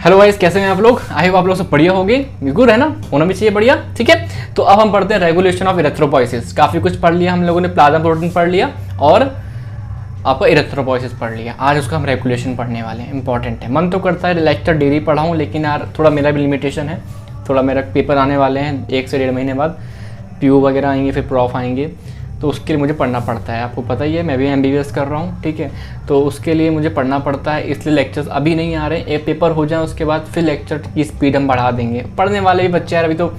Hello guys, कैसे हैं आप लोग? आई होप आप लोग सब बढ़िया होंगे, गुड है ना, होना भी चाहिए बढ़िया। ठीक है, तो अब हम पढ़ते हैं रेगुलेशन ऑफ इरेथ्रोपोइसिस। काफ़ी कुछ पढ़ लिया हम लोगों ने, प्लाज्मा प्रोटीन पढ़ लिया और आपका इरेथ्रोपोइसिस पढ़ लिया। आज उसका हम रेगुलेशन पढ़ने वाले हैं, इंपॉर्टेंट है। मन तो करता है लेक्चर डेली पढ़ाऊँ, लेकिन यार थोड़ा मेरा भी लिमिटेशन है। थोड़ा मेरा पेपर आने वाले हैं 1 से 1.5 महीने बाद, पीयू वगैरह आएंगे, फिर प्रॉफ आएंगे, तो उसके लिए मुझे पढ़ना पड़ता है। आपको पता ही है, मैं भी MBBS कर रहा हूँ। ठीक है, तो उसके लिए मुझे पढ़ना पड़ता है, इसलिए लेक्चर्स अभी नहीं आ रहे। एक पेपर हो जाए उसके बाद फिर लेक्चर की स्पीड हम बढ़ा देंगे। पढ़ने वाले भी बच्चे यार, अभी तो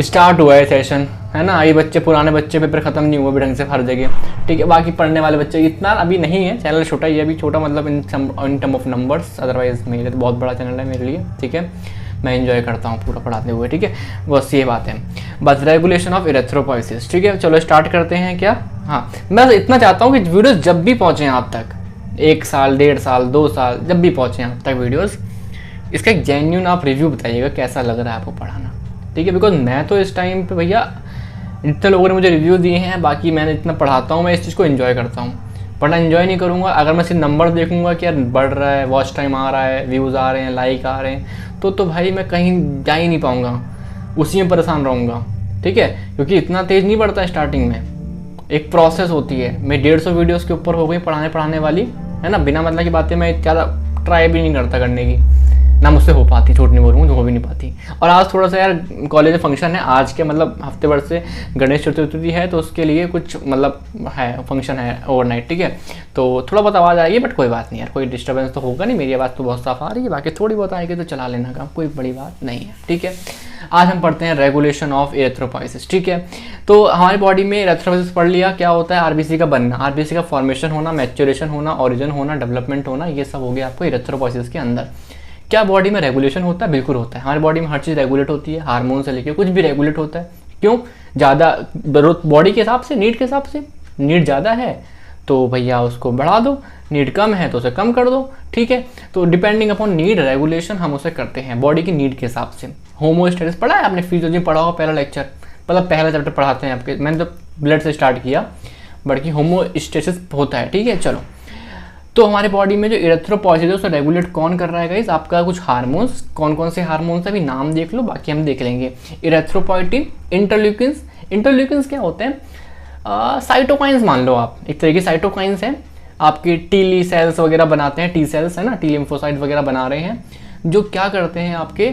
स्टार्ट हुआ है सेशन, है ना। ये बच्चे, पुराने बच्चे, पेपर ख़त्म नहीं हुआ भी ढंग से हर जगह। ठीक है, बाकी पढ़ने वाले बच्चे इतना अभी नहीं है। चैनल छोटा ही है अभी, छोटा मतलब in term of numbers, otherwise मेरे लिए तो बहुत बड़ा चैनल है मेरे लिए। ठीक है, मैं एंजॉय करता हूँ पूरा पढ़ाते हुए। ठीक है, बस ये बात है, बस रेगुलेशन ऑफ इरेथ्रोपोइसिस। ठीक है, चलो स्टार्ट करते हैं क्या। हाँ, मैं इतना चाहता हूँ कि वीडियोस जब भी पहुँचें आप तक, 1 साल, 1.5 साल, 2 साल, जब भी पहुँचें आप तक वीडियोस, इसका एक जेन्युइन आप रिव्यू बताइएगा कैसा लग रहा है आपको पढ़ाना। ठीक है, बिकॉज मैं तो इस टाइम पे भैया, जितने लोगों ने मुझे रिव्यू दिए हैं, बाकी मैंने इतना पढ़ाता हूँ, मैं इस चीज़ को एंजॉय करता हूँ। पढ़ना एंजॉय नहीं करूँगा अगर मैं सिर्फ नंबर देखूंगा कि यार बढ़ रहा है, वॉच टाइम आ रहा है, व्यूज़ आ रहे हैं, लाइक आ रहे हैं, तो भाई मैं कहीं जा ही नहीं पाऊँगा, उसी में परेशान रहूँगा। ठीक है, क्योंकि इतना तेज़ नहीं बढ़ता है स्टार्टिंग में, एक प्रोसेस होती है। मैं 150 वीडियोज़ के ऊपर हो गई पढ़ाने वाली, है ना। बिना मतलब की बातें मैं ज़्यादा ट्राई भी नहीं करता करने की, ना मुझसे हो पाती, झूठ नहीं बोलूँगा, हो भी नहीं पाती। और आज थोड़ा सा यार कॉलेज में फंक्शन है, आज के मतलब हफ्ते भर से गणेश चतुर्थी है, तो उसके लिए कुछ मतलब है, फंक्शन है ओवरनाइट। ठीक है, तो थोड़ा बहुत आवाज़ आएगी, बट कोई बात नहीं यार, कोई डिस्टर्बेंस तो होगा नहीं। मेरी आवाज़ तो बहुत साफ आ रही है, बाकी थोड़ी बहुत आएगी तो चला लेना का, कोई बड़ी बात नहीं है। ठीक है, आज हम पढ़ते हैं रेगुलेशन ऑफ इरेथ्रोपोइसिस। ठीक है, तो हमारी बॉडी में इरेथ्रोपोइसिस पढ़ लिया, क्या होता है, आरबीसी का बनना, आरबीसी का फॉर्मेशन होना, मैच्योरेशन होना, ऑरिजिन होना, डेवलपमेंट होना, ये सब हो गया आपको इरेथ्रोपोइसिस के अंदर। क्या बॉडी में रेगुलेशन होता है? बिल्कुल होता है। हमारी बॉडी में हर चीज़ रेगुलेट होती है, हार्मोन से लेकर कुछ भी रेगुलेट होता है। क्यों? ज़्यादा बॉडी के हिसाब से, नीड के हिसाब से। नीड ज़्यादा है तो भैया उसको बढ़ा दो, नीड कम है तो उसे कम कर दो। ठीक है, तो डिपेंडिंग अपॉन नीड रेगुलेशन हम उसे करते हैं बॉडी की नीड के हिसाब से। होमोस्टेसिस पढ़ा है आपने, फिजियोलॉजी पढ़ा होगा, पहला लेक्चर, मतलब पहला चैप्टर पढ़ाते हैं आपके, मैंने तो ब्लड से स्टार्ट किया, बल्कि होमोस्टेसिस होता है। ठीक है, चलो, तो हमारे बॉडी में जो इरेथ्रोपोइसिस है उसे रेगुलेट कौन कर रहा है गाइस? आपका कुछ हार्मोन्स, कौन कौन से हार्मोन्स है अभी नाम देख लो, बाकी हम देख लेंगे। Erythropoietin, interleukins. इंटरल्यूकिन्स क्या होते हैं? साइटोकाइंस मान लो आप, एक तरह के साइटोकाइंस हैं, आपके टी सेल्स वगैरह बनाते हैं, टी सेल्स है ना, टी लिम्फोसाइट वगैरह बना रहे हैं, जो क्या करते हैं आपके,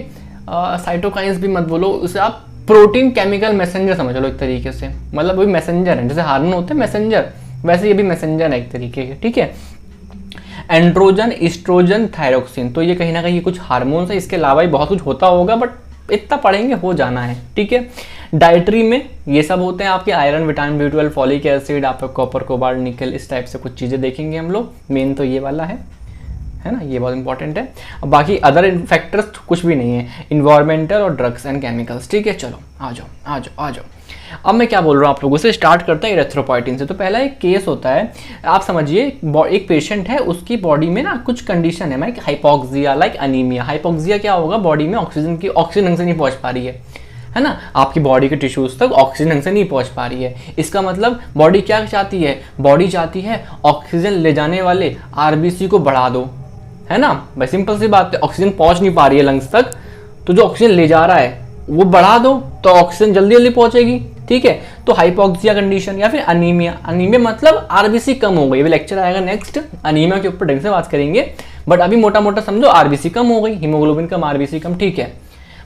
साइटोकाइंस भी मत बोलो उसे, आप प्रोटीन केमिकल मैसेंजर समझ लो एक तरीके से, मतलब वही मैसेंजर है, जैसे हार्मोन होते हैं मैसेंजर, वैसे ये भी मैसेंजर है एक तरीके के। ठीक है, एंड्रोजन, इस्ट्रोजन, थायरोक्सिन, तो ये कहीं ना कहीं कुछ हार्मोन्स है, इसके अलावा ही बहुत कुछ होता होगा, बट इतना पढ़ेंगे हो जाना है। ठीक है, डाइटरी में ये सब होते हैं आपके iron, vitamin B12, folic acid, आपका कॉपर, कोबाल्ट, निकल, इस टाइप से कुछ चीज़ें देखेंगे हम लोग। मेन तो ये वाला है ना, ये बहुत इंपॉर्टेंट है। और बाकी अदर फैक्टर्स कुछ भी नहीं है, इन्वायरमेंटल और ड्रग्स एंड केमिकल्स। ठीक है, चलो आ जाओ। अब मैं क्या बोल रहा हूँ आप लोगों से, स्टार्ट करते हैं इरेथ्रोपोइटिन से। तो पहला एक केस होता है, आप समझिए एक पेशेंट है, उसकी बॉडी में ना कुछ कंडीशन है, like hypoxia, like anaemia. Hypoxia क्या होगा, बॉडी में ऑक्सीजन ढंग से नहीं पहुँच पा रही है ना, आपकी बॉडी के टिश्यूज तक ऑक्सीजन ढंग से नहीं पहुंच पा रही है। इसका मतलब बॉडी क्या चाहती है? बॉडी चाहती है ऑक्सीजन ले जाने वाले आरबीसी को बढ़ा दो, है ना भाई, सिंपल सी बात है। ऑक्सीजन पहुंच नहीं पा रही है लंग्स तक, तो जो ऑक्सीजन ले जा रहा है वो बढ़ा दो, तो ऑक्सीजन जल्दी जल्दी पहुंचेगी। ठीक है, तो हाइपोक्सिया कंडीशन या फिर अनीमिया। अनीमिया मतलब आरबीसी कम हो गई, लेक्चर आएगा नेक्स्ट, अनीमिया के ऊपर ढंग से बात करेंगे, बट अभी मोटा मोटा समझो आरबीसी कम हो गई, हीमोग्लोबिन कम, आरबीसी कम। ठीक है,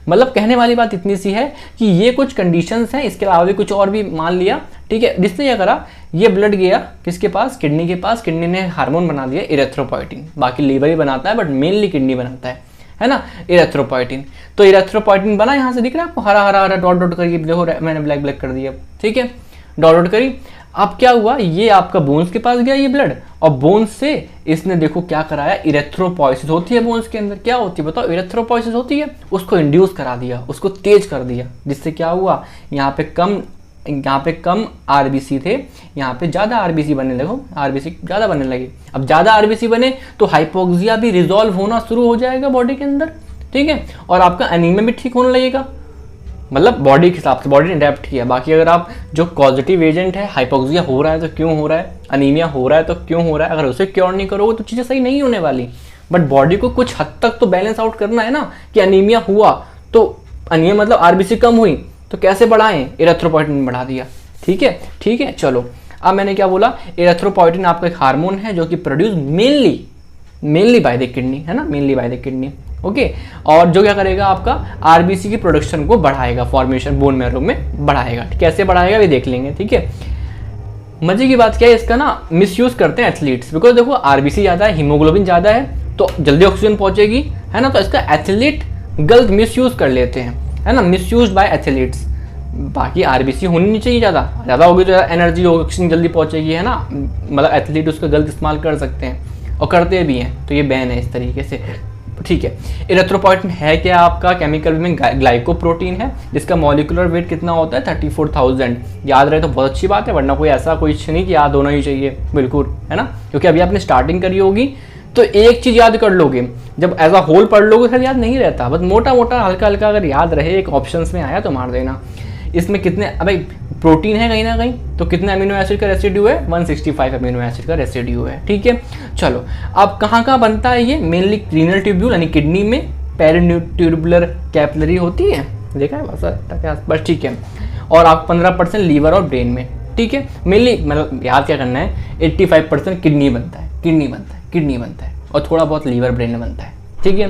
मतलब कहने वाली बात इतनी सी है कि ये कुछ कंडीशंस हैं, इसके अलावा भी कुछ और भी मान लिया। ठीक है, जिसने क्या करा, ये ब्लड गया किसके पास? किडनी के पास। किडनी ने हार्मोन बना दिया इरेथ्रोपोइटिन, बाकी लीवर ही बनाता है, बट मेनली किडनी बनाता है ना, इरेथ्रोपोइटिन। तो इरेथ्रोपोइटिन बना, यहाँ से दिख रहा है आपको, हरा हरा डॉट डॉट करके, देखो मैंने ब्लैक ब्लैक कर दिया। ठीक है, डॉट डॉट करी। अब क्या हुआ, ये आपका बोन्स के पास गया ये ब्लड, और बोन्स से इसने देखो क्या कराया, इरेथ्रोपोइसिस होती है बोन्स के अंदर। क्या होती है बताओ? इरेथ्रोपोइसिस होती है, उसको इंड्यूस करा दिया, उसको तेज कर दिया, जिससे क्या हुआ, यहाँ पे कम आरबीसी थे, यहाँ पे ज़्यादा आरबीसी बनने लगे, आरबीसी ज़्यादा बनने लगे। अब ज़्यादा आरबीसी बने तो हाइपोक्सिया भी रिजॉल्व होना शुरू हो जाएगा बॉडी के अंदर। ठीक है, और आपका एनीमिया भी ठीक होने लगेगा, मतलब बॉडी के हिसाब से, बॉडी ने अडेप्ट किया। बाकी अगर आप जो पॉजिटिव एजेंट है, हाइपोक्सिया हो रहा है तो क्यों हो रहा है, अनीमिया हो रहा है तो क्यों हो रहा है, अगर उसे क्योर नहीं करोगे तो चीज़ें सही नहीं होने वाली। बट बॉडी को कुछ हद तक तो बैलेंस आउट करना है ना, कि अनीमिया हुआ तो अनीमिया मतलब आरबीसी कम हुई तो कैसे बढ़ाएं, इरेथ्रोपोइटिन बढ़ा दिया। ठीक है, ठीक है। चलो अब मैंने क्या बोला, इरेथ्रोपोइटिन आपका एक हार्मोन है जो कि produce mainly by the kidney, है ना, mainly by the kidney. Okay, और जो क्या करेगा आपका आरबीसी की प्रोडक्शन को बढ़ाएगा, फॉर्मेशन बोन मैरो में बढ़ाएगा। कैसे बढ़ाएगा ये देख लेंगे। ठीक है, मजे की बात क्या है, इसका ना मिसयूज करते हैं एथलीट्स, बिकॉज देखो आरबीसी ज़्यादा है, हीमोग्लोबिन ज़्यादा है तो जल्दी ऑक्सीजन पहुंचेगी, है ना, तो इसका एथलीट गलत मिसयूज कर लेते हैं, है ना, मिसयूज बाय एथलीट्स। बाकी आरबीसी होनी नहीं चाहिए, ज़्यादा होगी तो एनर्जी ऑक्सीजन जल्दी पहुंचेगी, है ना, मतलब एथलीट उसका गलत इस्तेमाल कर सकते हैं और करते भी हैं, तो ये बैन है इस तरीके से। ठीक है, इरेथ्रोपोइटिन है क्या आपका, केमिकल में ग्लाइकोप्रोटीन है जिसका मॉलिक्यूलर वेट कितना होता है 34,000। याद रहे तो बहुत अच्छी बात है, वरना कोई ऐसा कोई नहीं कि याद होना ही चाहिए, बिल्कुल, है ना, क्योंकि अभी आपने स्टार्टिंग करी होगी तो एक चीज़ याद कर लोगे, जब एज अ होल पढ़ लोगे फिर याद नहीं रहता, बस मोटा मोटा हल्का हल्का अगर याद रहे, एक ऑप्शंस में आया तो मार देना। इसमें कितने, अब प्रोटीन है कहीं ना कहीं, तो कितने अमीनो एसिड का रेसिड्यू है, 165 अमीनो एसिड का रेसिड्यू है। ठीक है, चलो अब कहाँ बनता है ये, मेनली रीनल ट्यूब्यूल यानी किडनी में, पेरिट्यूबुलर कैपिलरी होती है, देखा है बस। ठीक है, और आप 15% लीवर और ब्रेन में। ठीक है, मेनली मतलब याद क्या करना है, 85% किडनी बनता है और थोड़ा बहुत लीवर ब्रेन में बनता है। ठीक है,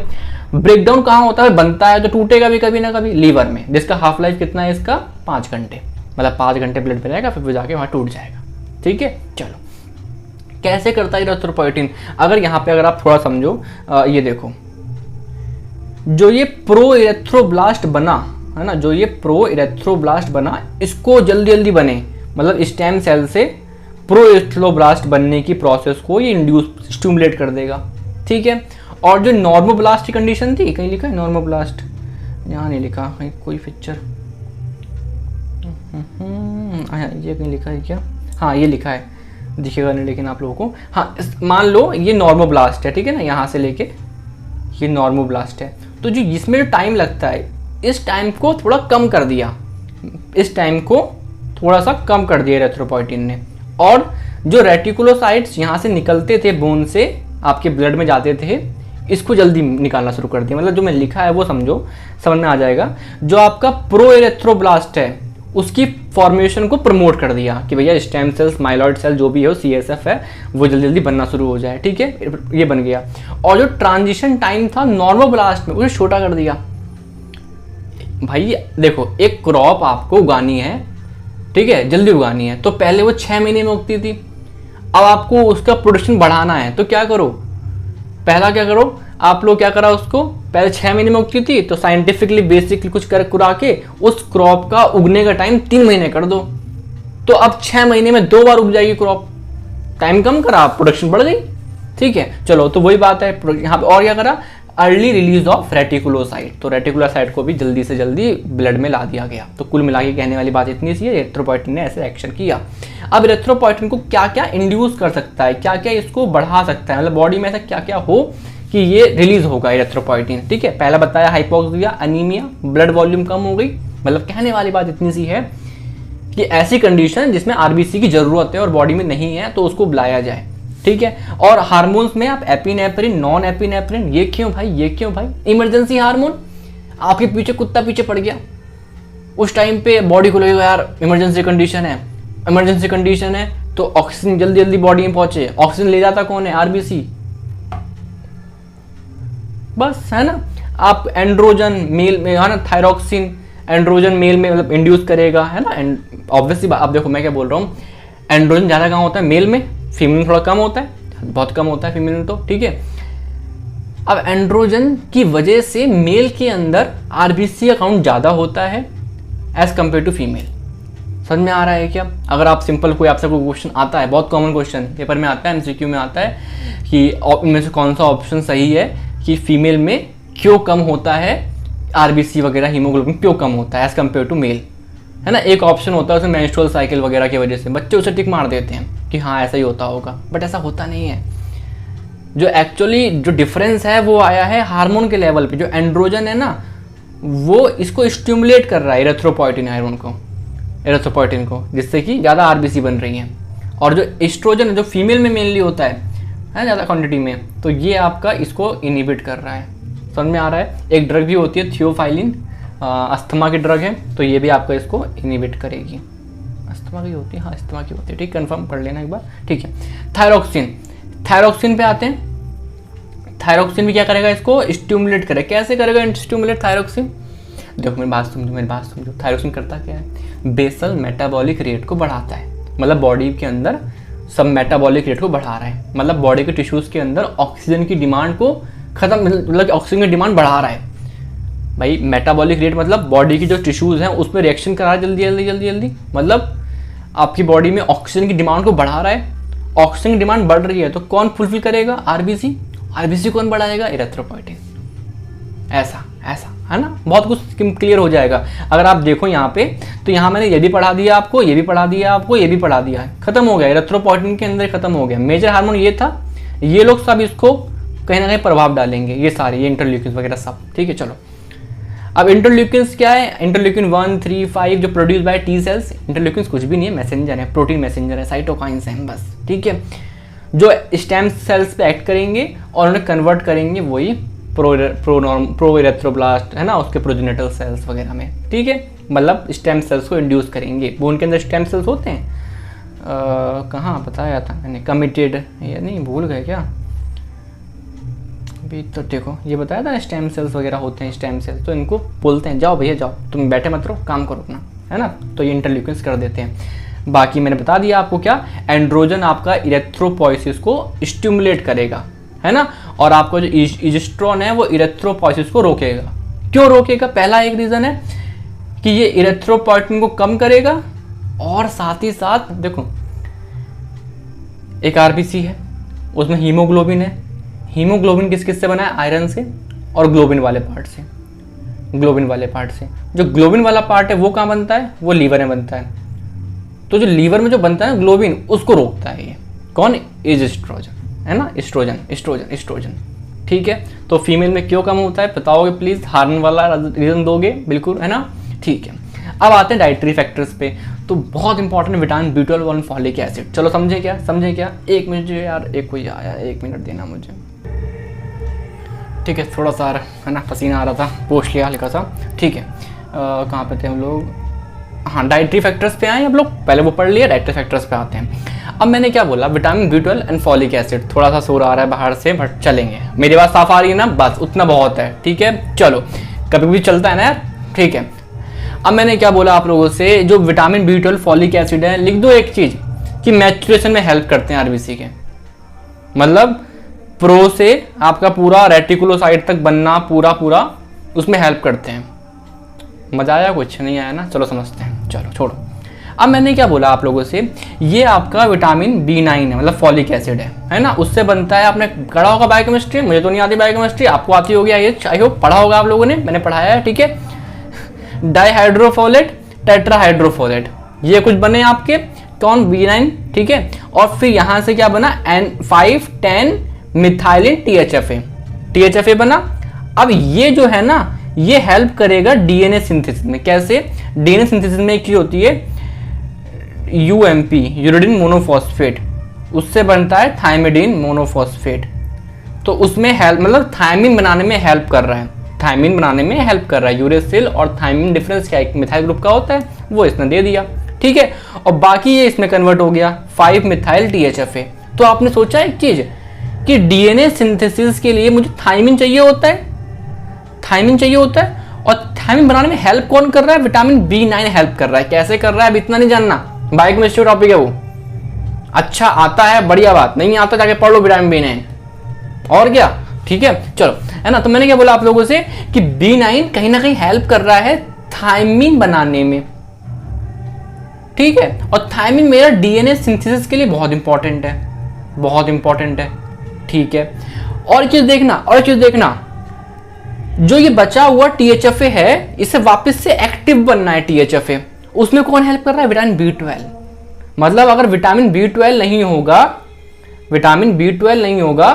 ब्रेकडाउन कहाँ होता है, बनता है तो टूटेगा भी कभी ना कभी लीवर में, जिसका हाफ लाइफ कितना है इसका 5 घंटे, मतलब 5 घंटे ब्लड में रहेगा फिर जाके वहाँ टूट जाएगा। ठीक है, चलो कैसे करता है इरेथ्रोपोइटिन, अगर यहाँ पे अगर आप थोड़ा समझो, ये देखो जो ये प्रो इरेथ्रोब्लास्ट बना है ना, जो ये प्रो इरेथ्रोब्लास्ट बना, इसको जल्दी बने, मतलब स्टेम सेल से प्रो इरेथ्रोब्लास्ट बनने की प्रोसेस को ये इंड्यूस स्टिमुलेट कर देगा। ठीक है, और जो नॉर्मोब्लास्ट की कंडीशन थी, कहीं लिखा है नॉर्मोब्लास्ट, यहाँ नहीं लिखा कहीं कोई पिक्चर, ये कहीं लिखा है क्या, हाँ ये लिखा है, दिखेगा नहीं लेकिन आप लोगों को, हाँ मान लो ये नॉर्मोब्लास्ट है, ठीक है ना, यहाँ से लेके ये नॉर्मोब्लास्ट है, तो जो इसमें जो टाइम लगता है, इस टाइम को थोड़ा कम कर दिया, इस टाइम को थोड़ा सा कम कर दिया इरेथ्रोपोइटिन ने, और जो रेटिकुलोसाइट्स यहाँ से निकलते थे बोन से आपके ब्लड में जाते थे, इसको जल्दी निकालना शुरू कर दिया। मतलब जो मैं लिखा है वो समझो, समझ में आ जाएगा। जो आपका प्रो इरेथ्रोब्लास्ट है उसकी फॉर्मेशन को प्रमोट कर दिया कि भैया स्टेम सेल्स, माइलॉइड सेल जो भी हो, CSF है, वो जल्दी जल्दी बनना शुरू हो जाए। ठीक है, ये बन गया। और जो ट्रांजिशन टाइम था नॉर्मोब्लास्ट में, उसे छोटा कर दिया। भाई देखो, एक क्रॉप आपको उगानी है, ठीक है, जल्दी उगानी है, तो पहले वो 6 महीने में उगती थी, अब आपको उसका प्रोडक्शन बढ़ाना है तो क्या करो, पहला क्या करो, आप लोग क्या करा, उसको पहले 6 महीने में उगती थी तो साइंटिफिकली बेसिकली कुछ कर कुरा के उस क्रॉप का उगने का टाइम 3 महीने कर दो, तो अब 6 महीने में 2 बार उग जाएगी क्रॉप, टाइम कम करा, प्रोडक्शन बढ़ गई। ठीक है, चलो तो वही बात है यहाँ पे। और क्या करा, अर्ली रिलीज ऑफ रेटिकुलोसाइट, तो रेटिकुलोसाइट को भी जल्दी से जल्दी ब्लड में ला दिया गया। तो कुल मिला के कहने वाली बात इतनी सी है, इरेथ्रोपोइटिन ने ऐसे एक्शन किया। अब इरेथ्रोपोइटिन को क्या क्या इंड्यूस कर सकता है, क्या क्या इसको बढ़ा सकता है, मतलब बॉडी में ऐसा क्या क्या हो कि ये रिलीज होगा इरेथ्रोपोइटिन। ठीक है, पहला बताया हाइपोक्सिया, अनीमिया, ब्लड वॉल्यूम कम हो गई। मतलब कहने वाली बात इतनी सी है कि ऐसी कंडीशन जिसमें आरबीसी की जरूरत है और बॉडी में नहीं है तो उसको बुलाया जाए। ठीक है, और हार्मोन्स में आप एपिनेफ्रिन, नॉन एपिनेफ्रिन, ये क्यों भाई, इमरजेंसी हार्मोन, आपके पीछे कुत्ता पीछे पड़ गया, उस टाइम पे बॉडी को लगेगा यार इमरजेंसी कंडीशन है, तो ऑक्सीजन जल्दी जल्दी बॉडी में पहुंचे। ऑक्सीजन ले जाता कौन है, आरबीसी, बस, है ना। आप एंड्रोजन मेल में, है ना, थायरोक्सिन एंड्रोजन मेल में मतलब इंड्यूस करेगा, है ना। ऑब्वियसली आप देखो मैं क्या बोल रहा हूँ, एंड्रोजन ज़्यादा कहाँ होता है, मेल में, फीमेल में थोड़ा कम होता है, बहुत कम होता है फीमेल में तो। ठीक है, अब एंड्रोजन की वजह से मेल के अंदर आरबीसी का काउंट ज़्यादा होता है एज कम्पेयर टू फीमेल। समझ में आ रहा है क्या? अगर आप सिंपल कोई आपसे कोई क्वेश्चन आता है, बहुत कॉमन क्वेश्चन पेपर में आता है, MCQ में आता है कि इनमें से कौन सा ऑप्शन सही है कि फीमेल में क्यों कम होता है आरबीसी वगैरह, हीमोग्लोबिन क्यों कम होता है एज कम्पेयर टू मेल, है ना। एक ऑप्शन होता है उसमें मेंस्ट्रुअल साइकिल वगैरह की वजह से, बच्चे उसे टिक मार देते हैं कि हाँ ऐसा ही होता होगा, बट ऐसा होता नहीं है। जो एक्चुअली जो डिफरेंस है वो आया है हार्मोन के लेवल पे। जो एंड्रोजन है ना, वो इसको स्टिमुलेट कर रहा है इरेथ्रोपोइटिन हार्मोन को, इरेथ्रोपोइटिन को, जिससे कि ज़्यादा आरबीसी बन रही है। और जो एस्ट्रोजन है, जो फीमेल में मेनली होता है, है, ज़्यादा क्वांटिटी में, तो ये आपका इसको इनहिबिट कर रहा है। समझ में आ रहा है। एक ड्रग भी होती है थियोफाइलिन, अस्थमा की ड्रग है, तो ये भी आपका इसको इनहिबिट करेगी। अस्थमा की होती है, हाँ अस्थमा की होती है, ठीक, कंफर्म कर लेना एक बार, ठीक है। थायरोक्सिन, थायरोक्सिन पे आते हैं। थायरोक्सिन भी क्या करेगा, इसको स्टिमुलेट करेगा। कैसे करेगा स्टिमुलेट थायरोक्सिन? देखो मेरी बात समझो, थायरोक्सिन करता क्या है, बेसल मेटाबॉलिक रेट को बढ़ाता है, मतलब बॉडी के अंदर सब मेटाबॉलिक रेट को बढ़ा रहा है, मतलब बॉडी के टिश्यूज़ के अंदर ऑक्सीजन की डिमांड को खत्म, मतलब ऑक्सीजन की डिमांड बढ़ा रहा है। भाई मेटाबॉलिक रेट मतलब बॉडी की जो टिश्यूज़ हैं उसमें रिएक्शन करा रहा है जल्दी, मतलब आपकी बॉडी में ऑक्सीजन की डिमांड को बढ़ा रहा है। ऑक्सीजन की डिमांड बढ़ रही है तो कौन फुलफिल करेगा, आरबीसी कौन बढ़ाएगा, इरेथ्रोपोइटिन। ऐसा है ना, बहुत कुछ क्लियर हो जाएगा। अगर आप देखो यहाँ पे, तो यहाँ मैंने ये भी पढ़ा दिया आपको, ये भी पढ़ा दिया आपको, ये भी पढ़ा दिया है, खत्म हो गया, इरेथ्रोपोइटिन के अंदर खत्म हो गया। मेजर हार्मोन ये था, ये लोग सब इसको कहीं ना कहीं प्रभाव डालेंगे, ये सारे ये इंटरल्यूकिन वगैरह सब, ठीक है। चलो अब इंटरल्यूकिन्स क्या है, इंटरल्यूकिन 1, 3, 5 जो produce by T cells. Interleukins कुछ भी नहीं है, मैसेंजर है, प्रोटीन मैसेंजर है, साइटोकाइंस हैं बस, ठीक है, जो स्टेम सेल्स पे एक्ट करेंगे और उन्हें कन्वर्ट करेंगे वही प्रो इरेथ्रोब्लास्ट है ना, उसके प्रोजेनिटल सेल्स वगैरह में, ठीक है, मतलब स्टेम सेल्स को इंड्यूस करेंगे। वो उनके अंदर स्टेम सेल्स होते हैं, कहाँ बताया था मैंने, कमिटेड या नहीं, भूल गए क्या अभी, तो देखो ये बताया था स्टेम सेल्स वगैरह होते हैं, स्टेम सेल्स, तो इनको बोलते हैं जाओ भैया जाओ, तुम बैठे मत रहो, काम करो अपना, है ना, तो ये इंटरल्यूकिन्स कर देते हैं। बाकी मैंने बता दिया आपको क्या, एंड्रोजन आपका इरेथ्रोपोइसिस को स्टिमुलेट करेगा, है ना, और आपको जो इजिस्ट्रोन है वो इरेथ्रोपोइसिस को रोकेगा। क्यों रोकेगा? पहला एक रीज़न है कि ये इरेथ्रोपोइटिन को कम करेगा, और साथ ही साथ देखो एक आरबीसी है, उसमें हीमोग्लोबिन है। हीमोग्लोबिन किस से बना है? आयरन से और ग्लोबिन वाले पार्ट से, जो ग्लोबिन वाला पार्ट है वो कहाँ बनता है? वो लीवर में बनता है। तो जो लीवर में जो बनता है ना ग्लोबिन, उसको रोकता है ये कौन? इजिस्ट्रोजन, है ना, एस्ट्रोजन, ठीक है। तो फीमेल में क्यों कम होता है बताओगे प्लीज, हार्मोन वाला रीजन दोगे बिल्कुल, है ना, ठीक है। अब आते हैं डाइटरी फैक्टर्स पे, तो बहुत इंपॉर्टेंट विटामिन B12 और फॉलिक एसिड। चलो समझे क्या, एक मिनट यार, एक कोई आया, 1 मिनट देना मुझे, ठीक है, थोड़ा सा है ना पसीना आ रहा था, पोछ लिया हल्का सा, ठीक है। कहाँ पे थे हम लोग? हाँ, डाइटरी फैक्टर्स पे आए हम लोग, पहले वो पढ़ लिया, डाइटरी फैक्टर्स पे आते हैं। अब मैंने क्या बोला, vitamin B12 and folic acid. थोड़ा सा शोर आ रहा है बाहर से, बट चलेंगे, मेरी बात साफ आ रही है ना, बस उतना बहुत है, ठीक है। चलो कभी भी चलता है ना यार, ठीक है। अब मैंने क्या बोला आप लोगों से, जो विटामिन B12 फॉलिक एसिड है, लिख दो एक चीज कि मैच्योरेशन में हेल्प करते हैं आरबीसी के, मतलब प्रो से आपका पूरा रेटिकुलोसाइट तक बनना, पूरा उसमें हेल्प करते हैं। मजा आया? कुछ नहीं आया ना, चलो समझते हैं, चलो छोड़ो। अब मैंने क्या बोला आप लोगों से, ये आपका विटामिन B9 है, मतलब फॉलिक एसिड है ना, उससे बनता है। आपने पढ़ा होगा बायोकेमिस्ट्री, मुझे तो नहीं आती बायोकेमिस्ट्री, आपको आती होगी, आई होप पढ़ा होगा आप लोगों ने, मैंने पढ़ाया है, ठीक है। डाइहाइड्रोफोलेट, टेट्राहाइड्रोफोलेट, ये कुछ बने आपके कौन? B9, ठीक है। और फिर यहाँ से क्या बना? N5-10 मिथाइलिन THFA बना। अब ये जो है ना, ये हेल्प करेगा डीएनए सिंथेसिस में। कैसे? डीएनए सिंथेसिस में एक चीज होती है UMP, यूरिडिन मोनोफॉस्फेट, उससे बनता है थायमिडिन मोनोफॉस्फेट। तो उसमें हेल्प, मतलब थायमिन बनाने में हेल्प कर रहा है, यूरेसिल और थायमिन डिफरेंस क्या है? मिथाइल ग्रुप का होता है, वो इसने दे दिया, ठीक है। और बाकी ये इसमें कन्वर्ट हो गया 5 मिथाइल THFA। तो आपने सोचा एक चीज कि डीएनए सिंथेसिस के लिए मुझे थायमिन चाहिए होता है, और थायमिन बनाने में हेल्प कौन कर रहा है? विटामिन B9 हेल्प कर रहा है। कैसे कर रहा है अब इतना नहीं जानना, बायोकेमिस्ट्री टॉपिक है वो। अच्छा आता है, बढ़िया बात, नहीं आता जाके पढ़ लो विटामिन B9, और क्या, ठीक है, चलो, है ना। तो मैंने क्या बोला आप लोगों से कि B9 कहीं ना कहीं हेल्प कर रहा है थायमिन बनाने में, ठीक है। और थायमिन मेरा डीएनए सिंथेसिस के लिए बहुत इंपॉर्टेंट है, ठीक है। और चीज देखना, जो ये बचा हुआ THFA है, इसे वापस से एक्टिव बनना है THFA, उसमें कौन हेल्प कर रहा है? Vitamin B12। मतलब अगर विटामिन B12 नहीं होगा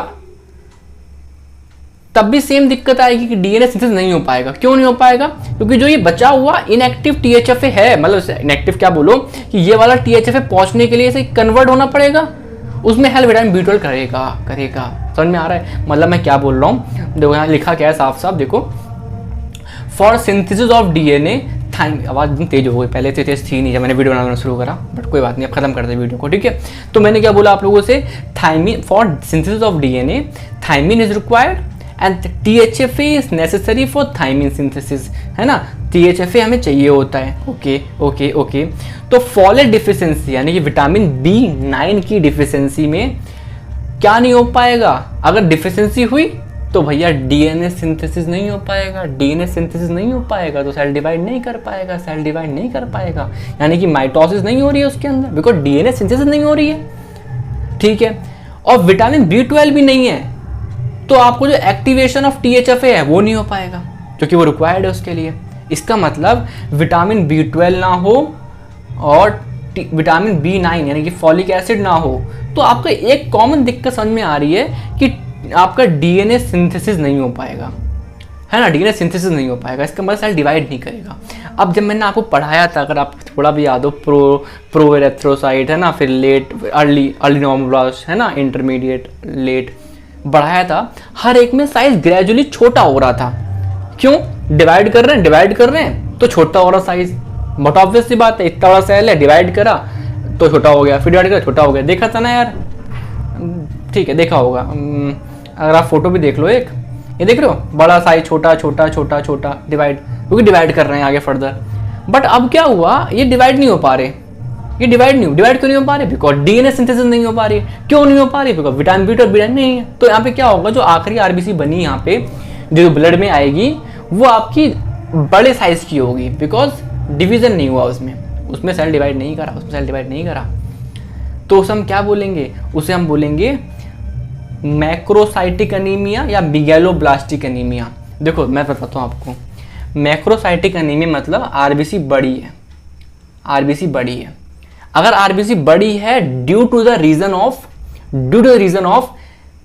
तब भी सेम दिक्कत आएगी कि डीएनए सिंथेसिस नहीं हो पाएगा। क्यों नहीं हो पाएगा? क्योंकि जो ये बचा हुआ इनएक्टिव THFA है, मतलब इनएक्टिव क्या बोलो, कि ये वाला THFA पहुंचने के लिए इसे कन्वर्ट होना पड़ेगा, उसमें हेल्प विटामिन B12 करेगा। समझ में आ रहा है मतलब मैं क्या बोल रहा हूँ? देखो यहाँ लिखा क्या है साफ साफ देखो, for synthesis of DNA thymine, आवाज़ एकदम तेज हो गई, पहले तो तेज थी नहीं जब मैंने वीडियो बनाना शुरू करा, बट कोई बात नहीं, अब खत्म कर दे वीडियो को, ठीक है। तो मैंने क्या बोला आप लोगों से, thymine for synthesis of DNA thymine is required and THFA is necessary for thymine synthesis, है ना, THFA हमें चाहिए होता है। ओके। तो फॉलेट डिफिशिएंसी यानी कि विटामिन B9 की डिफिशिएंसी में क्या नहीं हो पाएगा? अगर डिफिशिएंसी हुई तो भैया DNA सिंथेसिस नहीं हो पाएगा, DNA सिंथेसिस नहीं हो पाएगा तो सेल डिवाइड नहीं कर पाएगा, यानी कि माइटोसिस नहीं हो रही है उसके अंदर, बिकॉज DNA सिंथेसिस नहीं हो रही है, ठीक है। और विटामिन B12 भी नहीं है तो आपको जो एक्टिवेशन ऑफ THFA है वो नहीं हो पाएगा, क्योंकि वो रिक्वायर्ड है उसके लिए। इसका मतलब विटामिन B12 ना हो और विटामिन B9 यानी कि फॉलिक एसिड ना हो, तो आपको एक कॉमन दिक्कत समझ में आ रही है कि आपका DNA सिंथेसिस नहीं हो पाएगा, है ना, DNA सिंथेसिस नहीं हो पाएगा, इसका मतलब सेल डिवाइड नहीं करेगा। अब जब मैंने आपको पढ़ाया था, अगर आप थोड़ा भी याद हो, प्रो एरेथ्रोसाइट है ना, फिर लेट अर्ली नॉर्मोब्लास्ट है ना, इंटरमीडिएट लेट बढ़ाया था, हर एक में साइज ग्रेजुअली छोटा हो रहा था। क्यों? डिवाइड कर रहे हैं तो छोटा हो रहा साइज, बट ऑब्वियस सी बात है, इतना बड़ा सेल है, डिवाइड करा तो छोटा हो गया, फिर डिवाइड करा छोटा हो गया, देखा था ना यार, ठीक है देखा होगा। अगर आप फोटो भी देख लो, एक ये देख रहे हो, बड़ा साइज छोटा डिवाइड, क्योंकि डिवाइड कर रहे हैं आगे फर्दर। बट अब क्या हुआ, ये डिवाइड नहीं हो पा रहे, ये डिवाइड क्यों नहीं हो पा रहे? बिकॉज DNA सिंथेसिस नहीं हो पा रही है। क्यों नहीं हो पा रही? बिकॉज विटामिन B12 नहीं है। तो यहाँ पे क्या होगा, जो आखिरी RBC बनी यहाँ पे जो ब्लड में आएगी वो आपकी बड़े साइज की होगी, बिकॉज डिवीजन नहीं हुआ उसमें सेल डिवाइड नहीं करा, तो उसे हम क्या बोलेंगे? उसे हम बोलेंगे मैक्रोसाइटिक अनीमिया या मेगैलोब्लास्टिक अनीमिया। देखो मैं बताता हूँ आपको, मैक्रोसाइटिक अनीमिया मतलब RBC बड़ी है। अगर RBC बड़ी है due to the reason of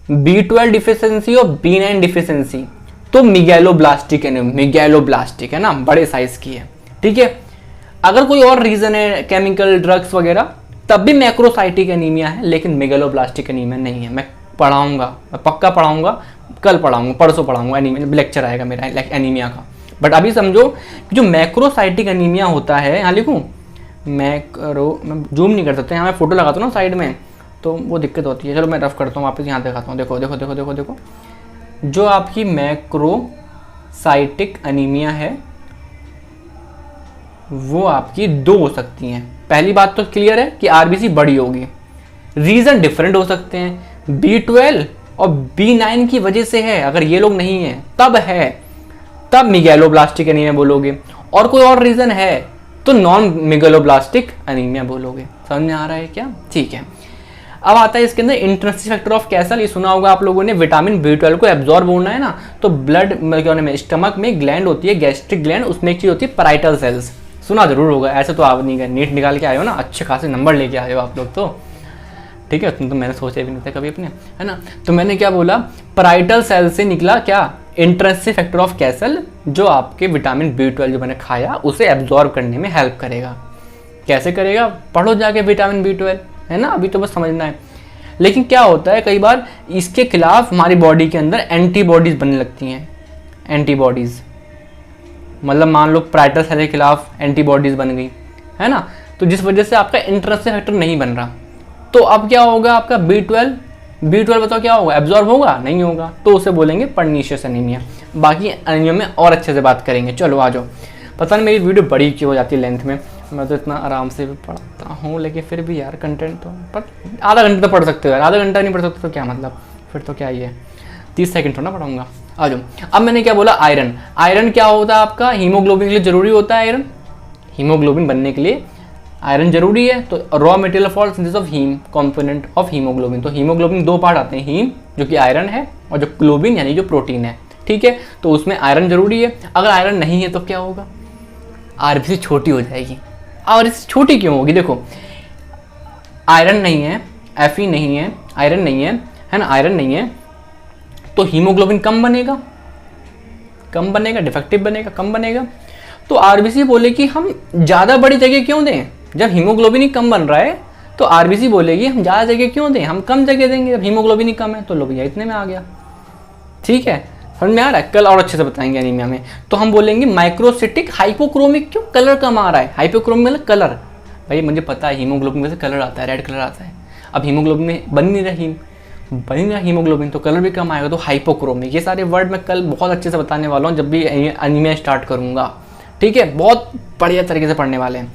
B12 deficiency और B9 डिफिशिएंसी, तो मेगैलोब्लास्टिक है ना, बड़े साइज की है, ठीक है। अगर कोई और रीजन है, केमिकल ड्रग्स वगैरह, तब भी मैक्रोसाइटिक एनीमिया है, लेकिन मेगैलोब्लास्टिक एनीमिया नहीं है। मैं पक्का पढ़ाऊंगा, कल पढ़ाऊंगा, परसों पढ़ाऊंगा, लेक्चर आएगा मेरा एनीमिया का। बट अभी समझो कि जो मैक्रोसाइटिक एनीमिया होता है, यहाँ लिखूँ मैं जूम नहीं कर सकता, यहाँ मैं फोटो लगाता हूँ ना साइड में, तो वो दिक्कत होती है। चलो मैं रफ करता हूँ, वापस यहाँ दिखाता हूँ, देखो जो आपकी मैक्रोसाइटिक एनीमिया है वो आपकी दो हो सकती हैं। पहली बात तो क्लियर है कि RBC बड़ी होगी, रीजन डिफरेंट हो सकते हैं, B12 और B9 की वजह से है, अगर ये लोग नहीं है तब मेगैलोब्लास्टिक एनीमिया बोलोगे, और कोई और रीजन है तो नॉन मेगैलोब्लास्टिक एनीमिया बोलोगे। समझ में आ रहा है क्या? ठीक है। अब आता है इसके अंदर इंट्रिंसिक फैक्टर ऑफ कैसल, ये सुना होगा आप लोगों ने, विटामिन B12 को एब्जॉर्ब होना है ना, तो ब्लड में स्टमक में ग्लैंड होती है, गैस्ट्रिक ग्लैंड, उसमें एक चीज होती है पैराइटल सेल्स, सुना जरूर होगा, ऐसे तो आप नहीं गए, नीट निकाल के आए हो ना, अच्छे खासे नंबर लेके आए हो आप लोग तो, ठीक है, तो मैंने सोचा भी नहीं था कभी अपने, है ना। तो मैंने क्या बोला, पैराइटल सेल से निकला क्या, इंट्रिंसिक फैक्टर ऑफ कैसल, जो आपके विटामिन B12 जो मैंने खाया उसे एब्जॉर्ब करने में हेल्प करेगा। कैसे करेगा? पढ़ो जाके विटामिन B12, है ना, अभी तो बस समझना है। लेकिन क्या होता है, कई बार इसके खिलाफ हमारी बॉडी के अंदर एंटीबॉडीज बनने लगती हैं। एंटीबॉडीज मतलब मान लो पैराइटल सेल के खिलाफ एंटीबॉडीज बन गई, है ना, तो जिस वजह से आपका इंट्रिंसिक फैक्टर नहीं बन रहा, तो अब क्या होगा, आपका B12 बताओ क्या होगा, एब्जॉर्ब होगा? नहीं होगा, तो उसे बोलेंगे पर्नीशियस एनीमिया। बाकी एनीमिया में और अच्छे से बात करेंगे। चलो आ जाओ। पता नहीं मेरी वीडियो बड़ी क्यों हो जाती है लेंथ में, मैं तो इतना आराम से भी पढ़ता हूँ, लेकिन फिर भी यार कंटेंट तो पर आधा घंटा तो पढ़ सकते हो यार, आधा घंटा नहीं पढ़ सकते तो क्या मतलब, फिर तो क्या ही है, 30 सेकंड थोड़ा पढ़ाऊंगा। आ जाओ। अब मैंने क्या बोला, आयरन क्या होता है आपका, हीमोग्लोबिन के लिए जरूरी होता है आयरन, हीमोग्लोबिन बनने के लिए आयरन जरूरी है। तो raw material for synthesis of haem component of haemoglobin, तो हीमोग्लोबिन दो पार्ट आते हैं, हीम जो कि आयरन है और जो ग्लोबिन यानी जो प्रोटीन है, ठीक है। तो उसमें आयरन जरूरी है। अगर आयरन नहीं है तो क्या होगा, RBC छोटी हो जाएगी। RBC छोटी क्यों होगी, देखो आयरन नहीं है, Fe नहीं है, आयरन नहीं है, है ना, आयरन नहीं है, तो हीमोग्लोबिन कम बनेगा, डिफेक्टिव बनेगा, कम बनेगा। तो RBC बोले कि हम ज़्यादा बड़ी जगह क्यों दें, जब हीमोग्लोबिन ही कम बन रहा है तो आरबीसी बोलेगी हम ज़्यादा जगह क्यों दें, हम कम जगह देंगे, जब हीमोग्लोबिन ही कम है तो लो भैया इतने में आ गया। ठीक है, समझ में आ रहा है? कल और अच्छे से बताएंगे एनीमिया में। तो हम बोलेंगे माइक्रोसिटिक हाइपोक्रोमिक, क्यों, कलर कम आ रहा है। हाइपोक्रोमिक मतलब कलर, भाई मुझे पता है हीमोग्लोबिन में से कलर आता है, रेड कलर आता है। अब हीमोग्लोबिन में बन नहीं रहा हीमोग्लोबिन, तो कलर भी कम आएगा, तो हाइपोक्रोमिक। ये सारे वर्ड मैं कल बहुत अच्छे से बताने वाला हूँ जब भी एनीमिया स्टार्ट करूँगा। ठीक है, बहुत बढ़िया तरीके से पढ़ने वाले हैं।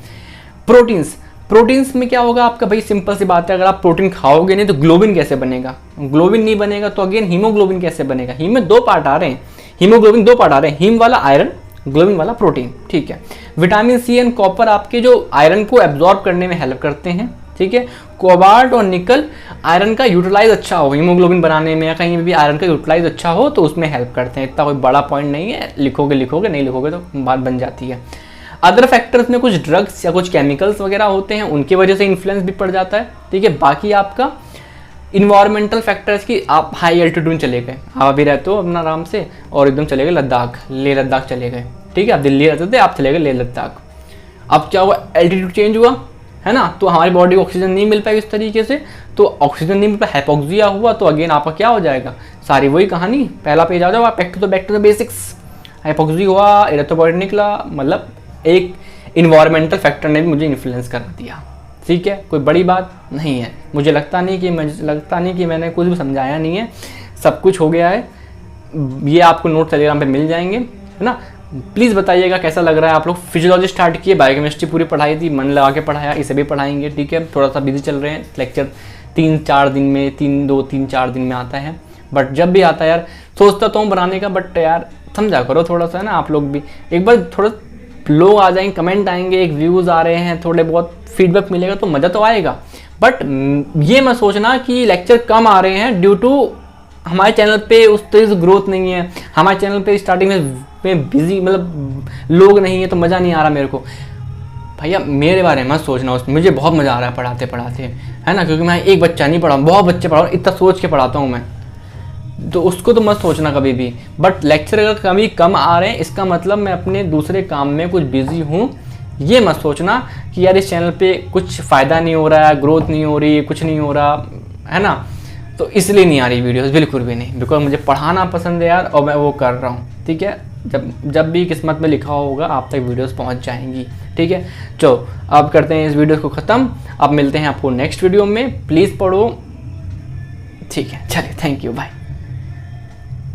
प्रोटीन्स में क्या होगा आपका, भाई सिंपल सी बात है, अगर आप प्रोटीन खाओगे नहीं तो ग्लोबिन कैसे बनेगा, ग्लोबिन नहीं बनेगा तो अगेन हीमोग्लोबिन कैसे बनेगा। हीम में 2 पार्ट आ रहे हैं, हीमोग्लोबिन 2 पार्ट आ रहे हैं, हीम वाला आयरन, ग्लोबिन वाला प्रोटीन। ठीक है, विटामिन सी एंड कॉपर आपके जो आयरन को एब्जॉर्ब करने में हेल्प करते हैं। ठीक है, कोबाल्ट और निकल आयरन का यूटिलाइज अच्छा हो, हीमोग्लोबिन बनाने में या कहीं भी आयरन का यूटिलाइज अच्छा हो तो उसमें हेल्प करते हैं। इतना कोई बड़ा पॉइंट नहीं है, लिखोगे नहीं लिखोगे तो बात बन जाती है। अदर फैक्टर्स में कुछ ड्रग्स या कुछ केमिकल्स वगैरह होते हैं, उनकी वजह से इन्फ्लुएंस भी पड़ जाता है। ठीक है, बाकी आपका इन्वायरमेंटल फैक्टर्स की, आप हाई एल्टीट्यूड में चले गए, आप अभी रहते हो अपना आराम से और एकदम चले गए लद्दाख, लेह लद्दाख चले गए। ठीक है, आप दिल्ली रहते थे, आप चले गए लेह लद्दाख। अब क्या हुआ, एल्टीट्यूड चेंज हुआ है ना, तो हमारी बॉडी को ऑक्सीजन नहीं मिल पाएगी इस तरीके से, तो ऑक्सीजन नहीं मिल पाया, हाइपोक्सिया हुआ, तो अगेन आपका क्या हो जाएगा, सारी वही कहानी, पहला पेज आ जाओ, back to the basics. Hypoxia हुआ, इरेथ्रोपॉइड निकला, मतलब एक इन्वायरमेंटल फैक्टर ने भी मुझे इन्फ्लुएंस कर दिया। ठीक है, कोई बड़ी बात नहीं है, मुझे लगता नहीं कि मैंने कुछ भी समझाया नहीं है, सब कुछ हो गया है। ये आपको नोट टेलीग्राम पे मिल जाएंगे, है ना। प्लीज़ बताइएगा कैसा लग रहा है। आप लोग फिजियोलॉजी स्टार्ट किए, बायोकेमिस्ट्री पूरी पढ़ाई थी, मन लगा के पढ़ाया, इसे भी पढ़ाएंगे। ठीक है, थोड़ा सा बिजी चल रहे हैं, लेक्चर 3-4 दिन में 3-4 दिन में आता है, बट जब भी आता है यार सोचता तो हूँ बनाने का, बट यार समझा करो थोड़ा सा, है ना। आप लोग भी एक बार थोड़ा लोग आ जाएंगे, कमेंट आएंगे, एक व्यूज़ आ रहे हैं, थोड़े बहुत फीडबैक मिलेगा तो मज़ा तो आएगा। बट ये मत सोचना कि लेक्चर कम आ रहे हैं ड्यू टू हमारे चैनल पे उस तरह से ग्रोथ नहीं है, हमारे चैनल पे स्टार्टिंग में बिजी मतलब लोग नहीं है तो मज़ा नहीं आ रहा मेरे को। भैया मेरे बारे में मत सोचना, उसमें मुझे बहुत मज़ा आ रहा है पढ़ाते पढ़ाते, है ना, क्योंकि मैं एक बच्चा नहीं पढ़ाऊँ, बहुत बच्चे पढ़ाऊँ, इतना सोच के पढ़ाता हूँ मैं, तो उसको तो मत सोचना कभी भी। बट लेक्चर अगर कभी कम आ रहे हैं इसका मतलब मैं अपने दूसरे काम में कुछ बिजी हूँ, ये मत सोचना कि यार इस चैनल पे कुछ फ़ायदा नहीं हो रहा है, ग्रोथ नहीं हो रही, कुछ नहीं हो रहा है ना, तो इसलिए नहीं आ रही वीडियोस, बिल्कुल भी नहीं। बिकॉज मुझे पढ़ाना पसंद है यार, और मैं वो कर रहा हूँ। ठीक है, जब भी किस्मत में लिखा होगा आप तक वीडियोस पहुँच जाएंगी। ठीक है, चलो अब करते हैं इस वीडियो को ख़त्म, अब मिलते हैं आपको नेक्स्ट वीडियो में। प्लीज़ पढ़ो, ठीक है, चलिए, थैंक यू, बाय।